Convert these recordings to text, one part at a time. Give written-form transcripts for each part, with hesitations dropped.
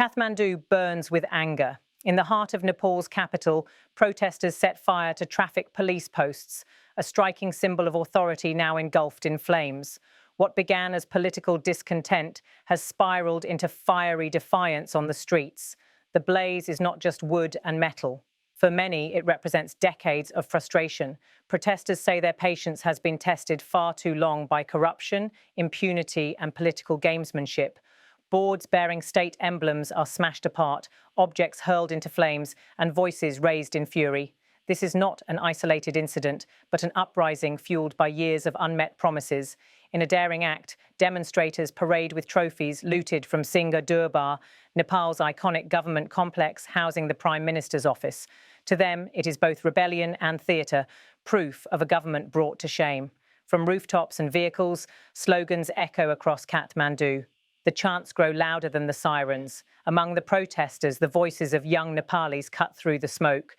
Kathmandu burns with anger. In the heart of Nepal's capital, protesters set fire to traffic police posts, a striking symbol of authority now engulfed in flames. What began as political discontent has spiraled into fiery defiance on the streets. The blaze is not just wood and metal. For many, it represents decades of frustration. Protesters say their patience has been tested far too long by corruption, impunity, and political gamesmanship. Boards bearing state emblems are smashed apart, objects hurled into flames, and voices raised in fury. This is not an isolated incident, but an uprising fueled by years of unmet promises. In a daring act, demonstrators parade with trophies looted from Singha Durbar, Nepal's iconic government complex housing the Prime Minister's office. To them, it is both rebellion and theatre, proof of a government brought to shame. From rooftops and vehicles, slogans echo across Kathmandu. The chants grow louder than the sirens. Among the protesters, the voices of young Nepalis cut through the smoke.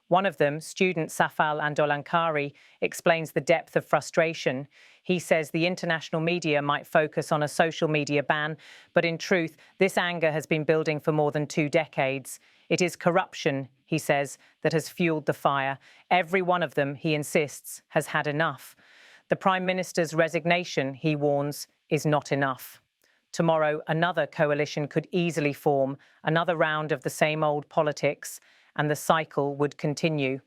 One of them, student Safal Andolankari, explains the depth of frustration. He says the international media might focus on a social media ban, but in truth, this anger has been building for more than 2 decades. It is corruption, he says, that has fueled the fire. Every one of them, he insists, has had enough. The Prime Minister's resignation, he warns, is not enough. Tomorrow, another coalition could easily form, another round of the same old politics, and the cycle would continue.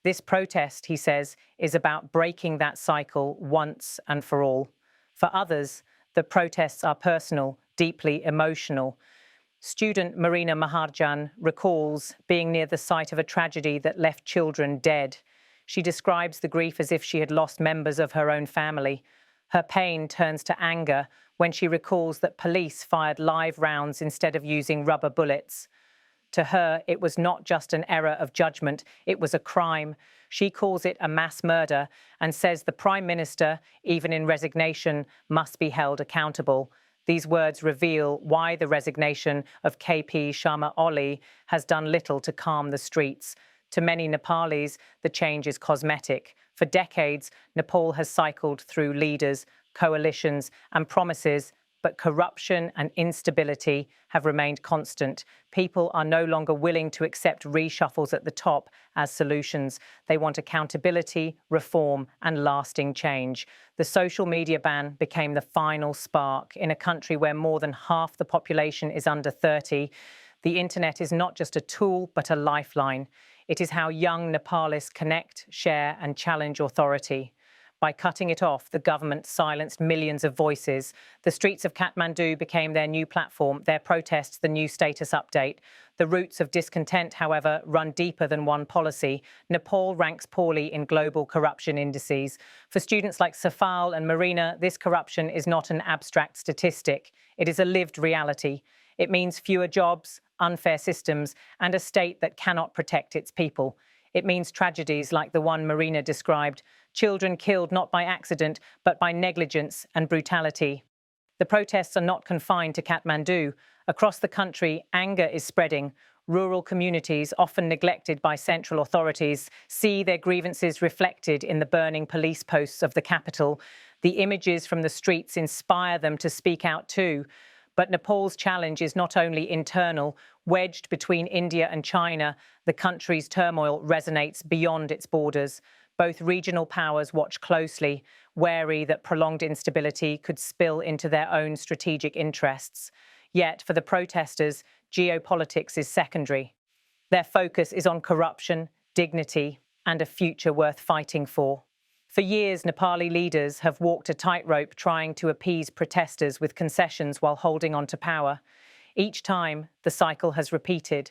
This protest, he says, is about breaking that cycle once and for all. For others, the protests are personal, deeply emotional. Student Marina Maharjan recalls being near the site of a tragedy that left children dead. She describes the grief as if she had lost members of her own family. Her pain turns to anger when she recalls that police fired live rounds instead of using rubber bullets. To her, it was not just an error of judgment, it was a crime. She calls it a mass murder and says the Prime Minister, even in resignation, must be held accountable. These words reveal why the resignation of KP Sharma Oli has done little to calm the streets. To many Nepalis, the change is cosmetic. For decades, Nepal has cycled through leaders, coalitions, and promises, but corruption and instability have remained constant. People are no longer willing to accept reshuffles at the top as solutions. They want accountability, reform, and lasting change. The social media ban became the final spark. In a country where more than half the population is under 30, the internet is not just a tool, but a lifeline. It is how young Nepalis connect, share, and challenge authority. By cutting it off, the government silenced millions of voices. The streets of Kathmandu became their new platform, their protests the new status update. The roots of discontent, however, run deeper than one policy. Nepal ranks poorly in global corruption indices. For students like Safal and Marina, this corruption is not an abstract statistic. It is a lived reality. It means fewer jobs, unfair systems, and a state that cannot protect its people. It means tragedies like the one Marina described, children killed not by accident, but by negligence and brutality. The protests are not confined to Kathmandu. Across the country, anger is spreading. Rural communities, often neglected by central authorities, see their grievances reflected in the burning police posts of the capital. The images from the streets inspire them to speak out too. But Nepal's challenge is not only internal. Wedged between India and China, the country's turmoil resonates beyond its borders. Both regional powers watch closely, wary that prolonged instability could spill into their own strategic interests. Yet, for the protesters, geopolitics is secondary. Their focus is on corruption, dignity, and a future worth fighting for. For years, Nepali leaders have walked a tightrope trying to appease protesters with concessions while holding on to power. Each time, the cycle has repeated.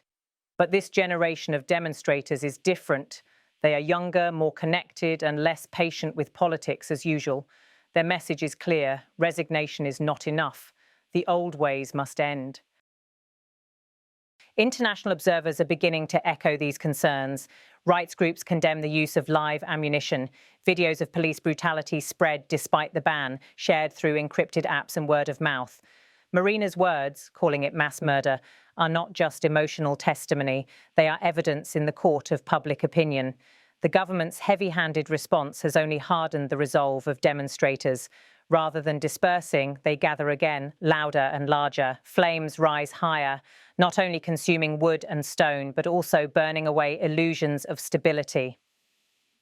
But this generation of demonstrators is different. They are younger, more connected, and less patient with politics as usual. Their message is clear: resignation is not enough. The old ways must end. International observers are beginning to echo these concerns. Rights groups condemn the use of live ammunition. Videos of police brutality spread despite the ban, shared through encrypted apps and word of mouth. Marina's words, calling it mass murder, are not just emotional testimony. They are evidence in the court of public opinion. The government's heavy-handed response has only hardened the resolve of demonstrators. Rather than dispersing, they gather again, louder and larger. Flames rise higher, not only consuming wood and stone, but also burning away illusions of stability.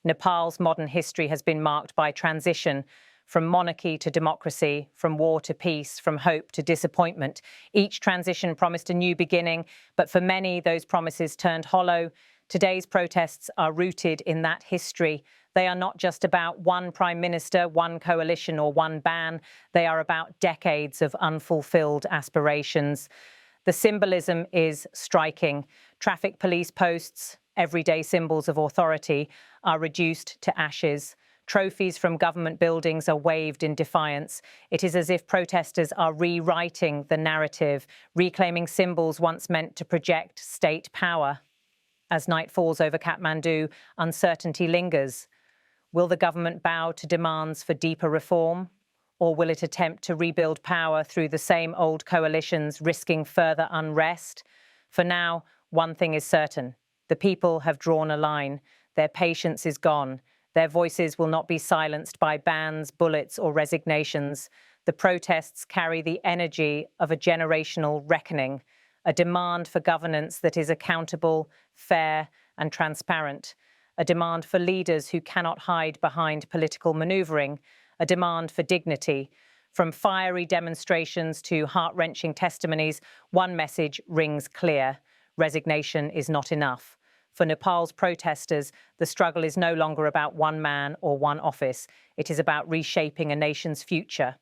Nepal's modern history has been marked by transition from monarchy to democracy, from war to peace, from hope to disappointment. Each transition promised a new beginning, but for many, those promises turned hollow. Today's protests are rooted in that history. They are not just about one prime minister, one coalition, or one ban. They are about decades of unfulfilled aspirations. The symbolism is striking. Traffic police posts, everyday symbols of authority, are reduced to ashes. Trophies from government buildings are waved in defiance. It is as if protesters are rewriting the narrative, reclaiming symbols once meant to project state power. As night falls over Kathmandu, uncertainty lingers. Will the government bow to demands for deeper reform? Or will it attempt to rebuild power through the same old coalitions, risking further unrest? For now, one thing is certain. The people have drawn a line. Their patience is gone. Their voices will not be silenced by bans, bullets, or resignations. The protests carry the energy of a generational reckoning, a demand for governance that is accountable, fair, and transparent, a demand for leaders who cannot hide behind political maneuvering, a demand for dignity. From fiery demonstrations to heart-wrenching testimonies, one message rings clear: resignation is not enough. For Nepal's protesters, the struggle is no longer about one man or one office. It is about reshaping a nation's future.